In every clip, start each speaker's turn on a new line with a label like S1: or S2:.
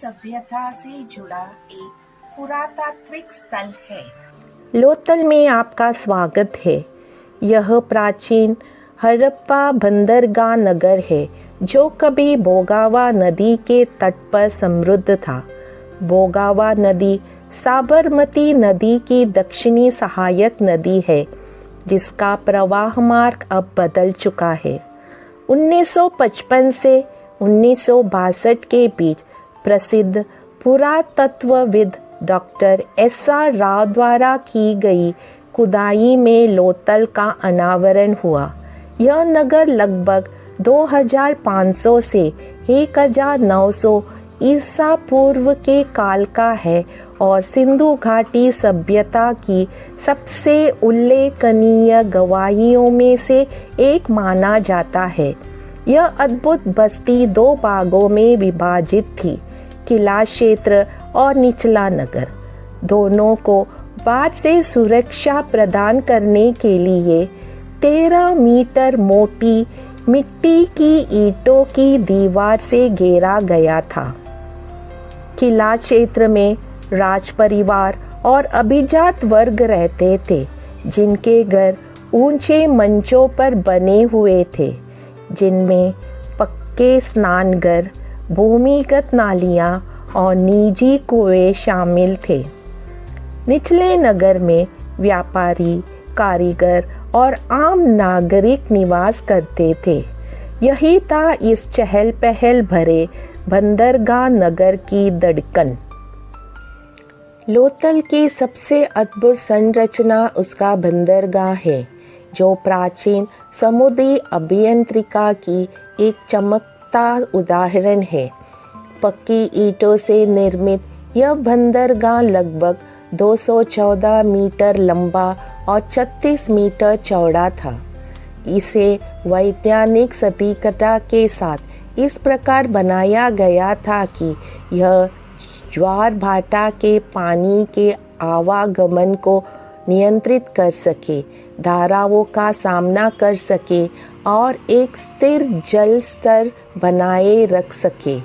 S1: सभ्यता से जुड़ा एक पुरातात्विक स्थल है।
S2: लोथल में आपका स्वागत है। यह प्राचीन हड़प्पा बंदरगाह नगर है जो कभी बोगावा नदी के तट पर समृद्ध था। बोगावा नदी साबरमती नदी की दक्षिणी सहायक नदी है जिसका प्रवाह मार्ग अब बदल चुका है। 1955 से 1962 के बीच प्रसिद्ध पुरातत्वविद डॉक्टर एस.आर. राव द्वारा की गई खुदाई में लोथल का अनावरण हुआ। यह नगर लगभग 2500 से 1900 ईसा पूर्व के काल का है और सिंधु घाटी सभ्यता की सबसे उल्लेखनीय गवाहियों में से एक माना जाता है। यह अद्भुत बस्ती 2 भागों में विभाजित थी, किला क्षेत्र और निचला नगर। दोनों को बाद से सुरक्षा प्रदान करने के लिए 13 मीटर मोटी मिट्टी की ईंटों की दीवार से घेरा गया था। किला क्षेत्र में राज परिवार और अभिजात वर्ग रहते थे जिनके घर ऊंचे मंचों पर बने हुए थे जिनमें पक्के स्नानघर, भूमिगत नालियां और निजी कुएं शामिल थे। निचले नगर में व्यापारी, कारीगर और आम नागरिक निवास करते थे। यही था इस चहल पहल भरे बंदरगाह नगर की धड़कन। लोथल की सबसे अद्भुत संरचना उसका बंदरगाह है जो प्राचीन समुद्री अभियंत्रिका की एक चमकता उदाहरण है। पक्की ईंटों से निर्मित यह बंदरगाह लगभग 214 मीटर लंबा और 36 मीटर चौड़ा था। इसे वैज्ञानिक सटीकता के साथ इस प्रकार बनाया गया था कि यह ज्वार भाटा के पानी के आवागमन को नियंत्रित कर सके, धाराओं का सामना कर सके और एक स्थिर जल स्तर बनाए रख सके।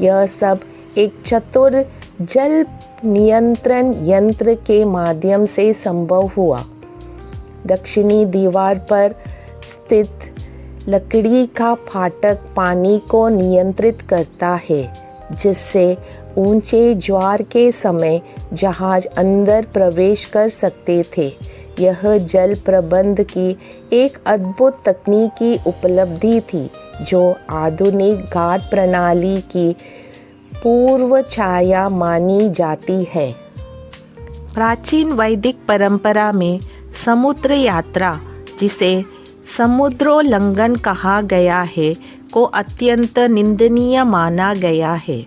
S2: यह सब एक चतुर जल नियंत्रण यंत्र के माध्यम से संभव हुआ। दक्षिणी दीवार पर स्थित लकड़ी का फाटक पानी को नियंत्रित करता है जिससे ऊंचे ज्वार के समय जहाज अंदर प्रवेश कर सकते थे। यह जल प्रबंध की एक अद्भुत तकनीकी उपलब्धि थी जो आधुनिक घाट प्रणाली की पूर्व छाया मानी जाती है। प्राचीन वैदिक परंपरा में समुद्र यात्रा, जिसे समुद्रोल्लंघन कहा गया है, को अत्यंत निंदनीय माना गया है।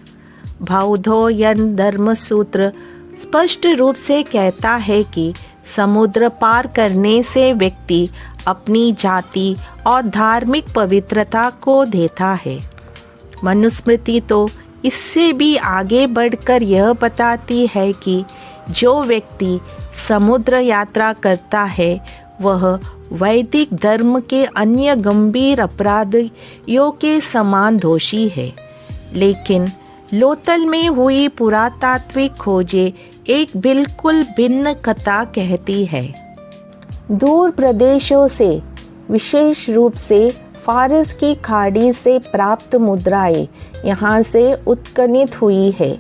S2: बौद्धों धर्मसूत्र स्पष्ट रूप से कहता है कि समुद्र पार करने से व्यक्ति अपनी जाति और धार्मिक पवित्रता को देता है। मनुस्मृति तो इससे भी आगे बढ़कर यह बताती है कि जो व्यक्ति समुद्र यात्रा करता है वह वैदिक धर्म के अन्य गंभीर अपराधियों के समान दोषी है। लेकिन लोथल में हुई पुरातात्विक खोजें एक बिल्कुल भिन्न कथा कहती है। दूर प्रदेशों से, विशेष रूप से फारस की खाड़ी से प्राप्त मुद्राएं यहाँ से उत्खनित हुई है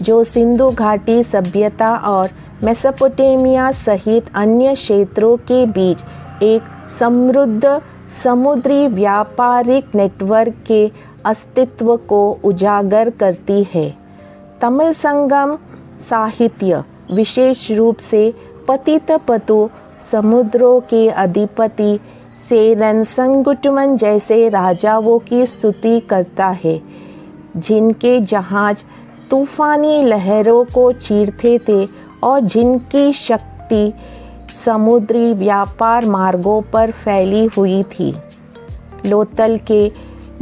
S2: जो सिंधु घाटी सभ्यता और मेसोपोटामिया सहित अन्य क्षेत्रों के बीच एक समृद्ध समुद्री व्यापारिक नेटवर्क के अस्तित्व को उजागर करती है। तमिल संगम साहित्य, विशेष रूप से पतितपतु समुद्रों के अधिपति सेरन संगुटमन जैसे राजाओं की स्तुति करता है जिनके जहाज तूफानी लहरों को चीरते थे और जिनकी शक्ति समुद्री व्यापार मार्गों पर फैली हुई थी। लोथल के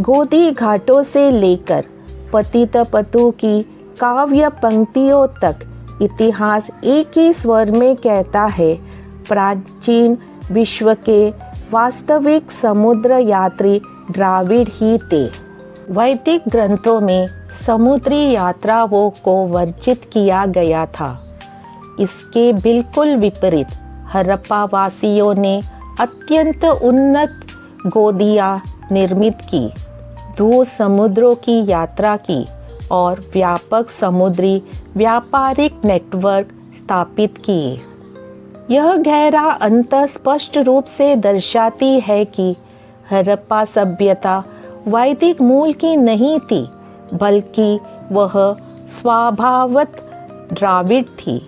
S2: गोदी घाटों से लेकर पतितपतु की काव्य पंक्तियों तक इतिहास एक ही स्वर में कहता है, प्राचीन विश्व के वास्तविक समुद्र यात्री द्राविड़ ही थे। वैदिक ग्रंथों में समुद्री यात्राओं को वर्जित किया गया था। इसके बिल्कुल विपरीत हड़प्पा वासियों ने अत्यंत उन्नत गोदियाँ निर्मित की, 2 समुद्रों की यात्रा की और व्यापक समुद्री व्यापारिक नेटवर्क स्थापित किए। यह गहरा अंतर स्पष्ट रूप से दर्शाती है कि हड़प्पा सभ्यता वैदिक मूल की नहीं थी, बल्कि वह स्वभावतः द्राविड़ थी।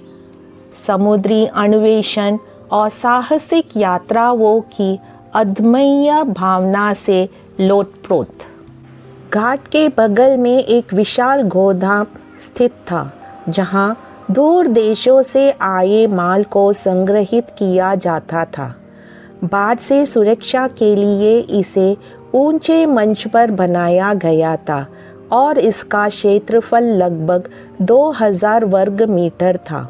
S2: समुद्री अन्वेषण और साहसिक यात्राओं की अदम्य भावना से लोटपोट। घाट के बगल में एक विशाल गोदाम स्थित था, जहां दूर देशों से आए माल को संग्रहित किया जाता था। बाढ़ से सुरक्षा के लिए इसे ऊंचे मंच पर बनाया गया था और इसका क्षेत्रफल लगभग 2000 वर्ग मीटर था।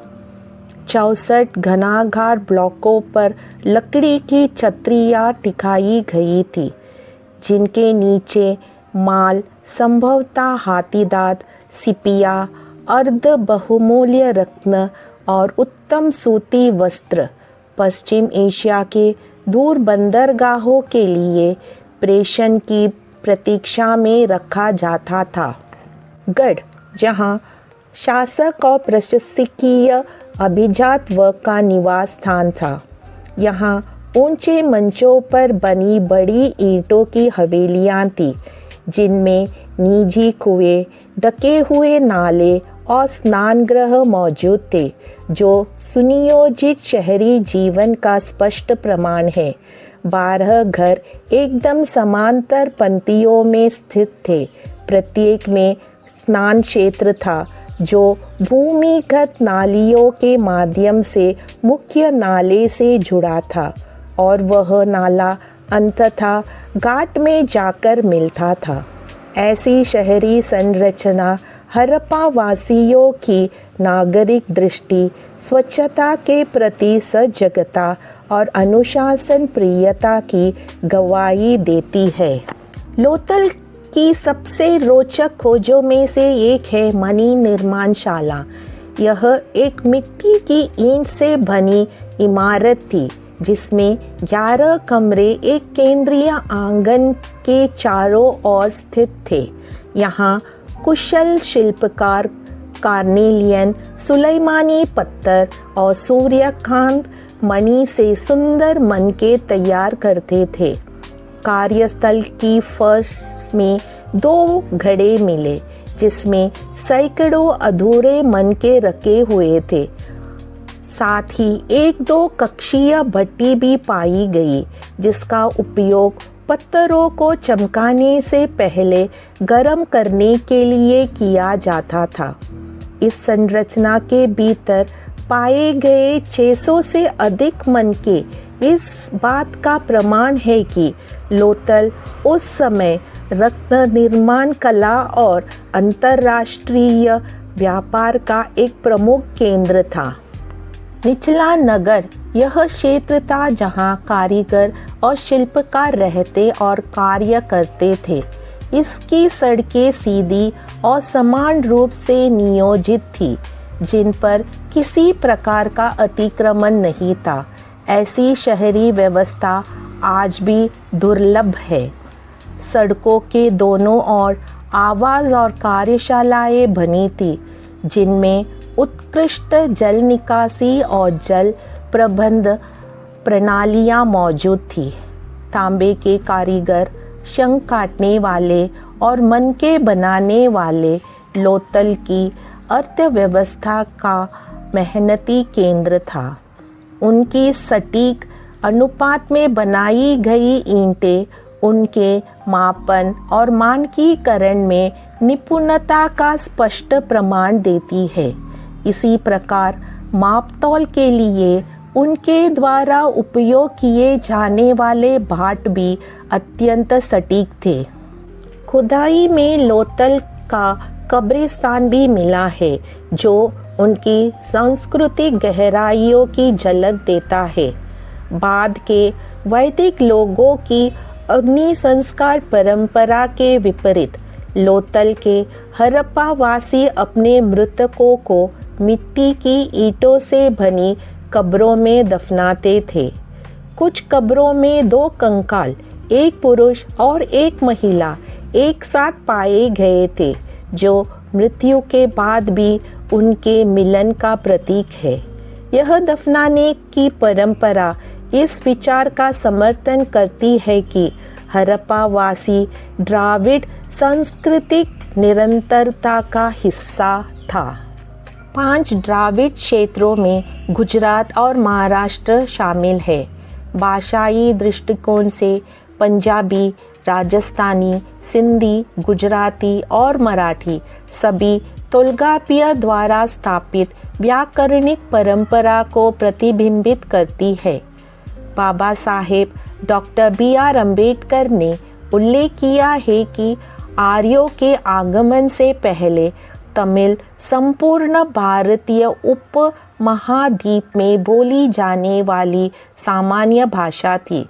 S2: 64 घनाघार ब्लॉकों पर लकड़ी की छतरियाँ टिकाई गई थी, जिनके नीचे माल संभवतः हाथीदांत, सिपिया, अर्ध बहुमूल्य रत्न और उत्तम सूती वस्त्र पश्चिम एशिया के दूर बंदरगाहों के लिए प्रेषण की प्रतीक्षा में रखा जाता था। गढ़, जहां शासक और प्रशासकीय अभिजात वर्ग का निवास स्थान था। यहाँ ऊंचे मंचों पर बनी बड़ी ईंटों की हवेलियाँ थीं, जिनमें निजी कुएं, ढके हुए नाले और स्नानगृह मौजूद थे, जो सुनियोजित शहरी जीवन का स्पष्ट प्रमाण है। 12 घर एकदम समांतर पंक्तियों में स्थित थे। प्रत्येक में स्नान क्षेत्र था, जो भूमिगत नालियों के माध्यम से मुख्य नाले से जुड़ा था और वह नाला अंततः घाट में जाकर मिलता था। ऐसी शहरी संरचना हड़प्पा वासियों की नागरिक दृष्टि, स्वच्छता के प्रति सजगता और अनुशासन प्रियता की गवाही देती है। लोथल की सबसे रोचक खोजों में से एक है मणि निर्माणशाला। यह एक मिट्टी की ईंट से बनी इमारत थी, जिसमें 11 कमरे एक केंद्रीय आंगन के चारों ओर स्थित थे। यहाँ कुशल शिल्पकार कार्नेलियन, सुलेमानी पत्थर और सूर्यकांत मणि से सुंदर मनके तैयार करते थे। कार्यस्थल की फर्श में 2 घड़े मिले, जिसमें सैकड़ों अधूरे मनके रखे हुए थे। साथ ही 1-2 कक्षीय भट्टी भी पाई गई, जिसका उपयोग पत्थरों को चमकाने से पहले गर्म करने के लिए किया जाता था। इस संरचना के भीतर पाए गए 600 से अधिक मनके इस बात का प्रमाण है कि लोथल उस समय रत्न निर्माण कला और अंतर्राष्ट्रीय व्यापार का एक प्रमुख केंद्र था। निचला नगर यह क्षेत्र था जहां कारीगर और शिल्पकार रहते और कार्य करते थे। इसकी सड़कें सीधी और समान रूप से नियोजित थी, जिन पर किसी प्रकार का अतिक्रमण नहीं था। ऐसी शहरी व्यवस्था आज भी दुर्लभ है। सड़कों के दोनों ओर आवास और कार्यशालाएं बनी थी, जिनमें उत्कृष्ट जल निकासी और जल प्रबंध प्रणालियां मौजूद थी। तांबे के कारीगर, शंख काटने वाले और मनके बनाने वाले लोथल की अर्थव्यवस्था का मेहनती केंद्र था। उनकी सटीक अनुपात में बनाई गई ईंटें उनके मापन और मानकीकरण में निपुणता का स्पष्ट प्रमाण देती है। इसी प्रकार मापतौल के लिए उनके द्वारा उपयोग किए जाने वाले भाट भी अत्यंत सटीक थे। खुदाई में लोथल का कब्रिस्तान भी मिला है, जो उनकी सांस्कृतिक गहराइयों की झलक देता है। बाद के वैदिक लोगों की अग्नि संस्कार परंपरा के विपरीत लोतल के हरप्पावासी अपने मृतकों को मिट्टी की ईंटों से बनी कब्रों में दफनाते थे। कुछ कब्रों में 2 कंकाल, एक पुरुष और एक महिला, एक साथ पाए गए थे, जो मृत्यु के बाद भी उनके मिलन का प्रतीक है। यह दफनाने की परंपरा इस विचार का समर्थन करती है कि हरप्पावासी द्राविड़ सांस्कृतिक निरंतरता का हिस्सा था। 5 द्राविड़ क्षेत्रों में गुजरात और महाराष्ट्र शामिल है। भाषाई दृष्टिकोण से पंजाबी, राजस्थानी, सिंधी, गुजराती और मराठी सभी तोलकाप्पिय द्वारा स्थापित व्याकरणिक परंपरा को प्रतिबिंबित करती है। Baba Saheb doctor B.R. अम्बेडकर ने उल्लेख किया है कि आर्यों के आगमन से पहले तमिल संपूर्ण भारतीय उप महाद्वीप में बोली जाने वाली सामान्य भाषा थी।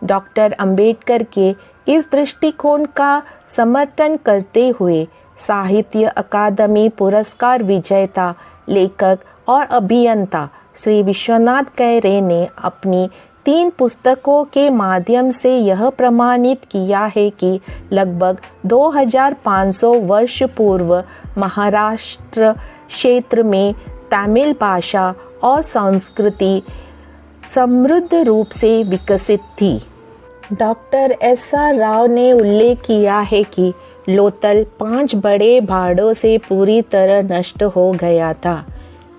S2: डॉक्टर अम्बेडकर के इस दृष्टिकोण का समर्थन करते हुए साहित्य अकादमी पुरस्कार विजेता लेखक और अभियंता श्री विश्वनाथ कैरे ने अपनी 3 पुस्तकों के माध्यम से यह प्रमाणित किया है कि लगभग 2500 वर्ष पूर्व महाराष्ट्र क्षेत्र में तमिल भाषा और संस्कृति समृद्ध रूप से विकसित थी। Doctor S.R. राव ने उल्लेख किया है कि लोतल 5 बड़े बाढ़ों से पूरी तरह नष्ट हो गया था।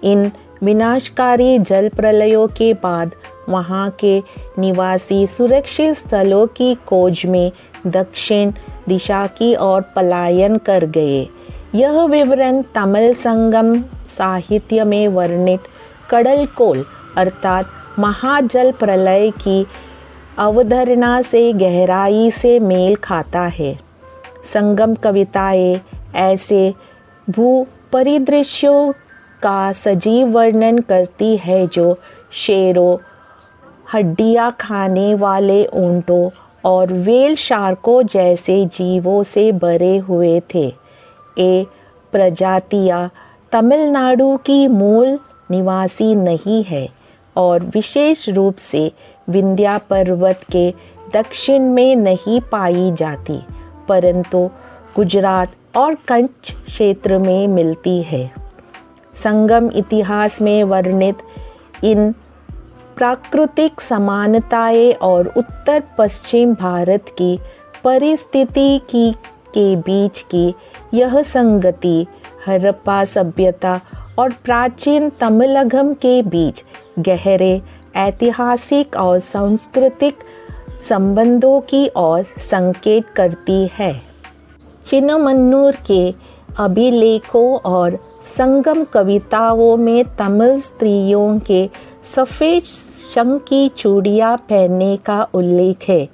S2: इन विनाशकारी जल प्रलयों के बाद वहां के निवासी सुरक्षित स्थलों की खोज में दक्षिण दिशा की ओर पलायन कर गए। यह विवरण तमिल संगम साहित्य में वर्णित कडलकोल अर्थात महाजल प्रलय की अवधारणा से गहराई से मेल खाता है। संगम कविताएं ऐसे भू परिदृश्यों का सजीव वर्णन करती है जो शेरों, हड्डियां खाने वाले ऊंटों और व्हेल शार्कों जैसे जीवों से भरे हुए थे। ये प्रजातियां तमिलनाडु की मूल निवासी नहीं है और विशेष रूप से विंध्या पर्वत के दक्षिण में नहीं पाई जाती, परंतु गुजरात और कच्छ क्षेत्र में मिलती है। संगम इतिहास में वर्णित इन प्राकृतिक समानताएं और उत्तर पश्चिम भारत की परिस्थिति के बीच की यह संगति हड़प्पा सभ्यता और प्राचीन तमिलगम के बीच गहरे ऐतिहासिक और सांस्कृतिक संबंधों की ओर संकेत करती है। चिन्नमन्नूर के अभिलेखों और संगम कविताओं में तमिल स्त्रियों के सफ़ेद शंख की चूड़ियाँ पहनने का उल्लेख है।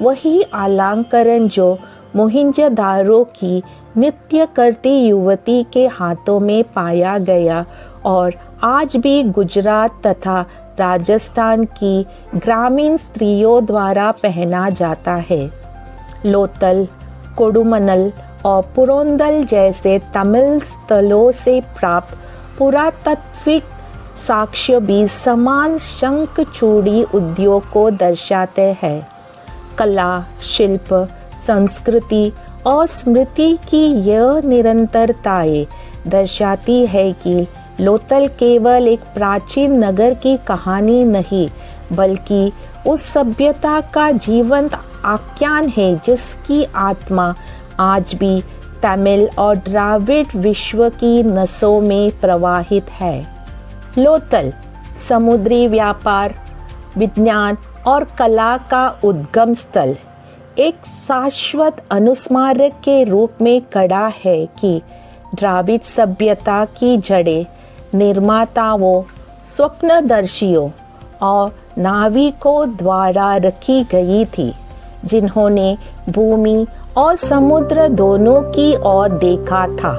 S2: वही अलंकरण जो मोहिंजोदारो की नृत्य करती युवती के हाथों में पाया गया और आज भी गुजरात तथा राजस्थान की ग्रामीण स्त्रियों द्वारा पहना जाता है। लोतल, कोडुमनल और पुरोंदल जैसे तमिल स्थलों से प्राप्त पुरातात्विक साक्ष्य भी समान शंख चूड़ी उद्योग को दर्शाते हैं। कला, शिल्प, संस्कृति और स्मृति की यह निरंतरताएं दर्शाती है कि लोतल केवल एक प्राचीन नगर की कहानी नहीं बल्कि उस सभ्यता का जीवंत आख्यान है जिसकी आत्मा आज भी तमिल और द्राविड़ विश्व की नसों में प्रवाहित है। लोतल समुद्री व्यापार, विज्ञान और कला का उद्गम स्थल एक शाश्वत अनुस्मारक के रूप में खड़ा है कि द्राविड़ सभ्यता की जड़ें निर्माताओं, स्वप्नदर्शियों और नाविकों द्वारा रखी गई थी, जिन्होंने भूमि और समुद्र दोनों की ओर देखा था।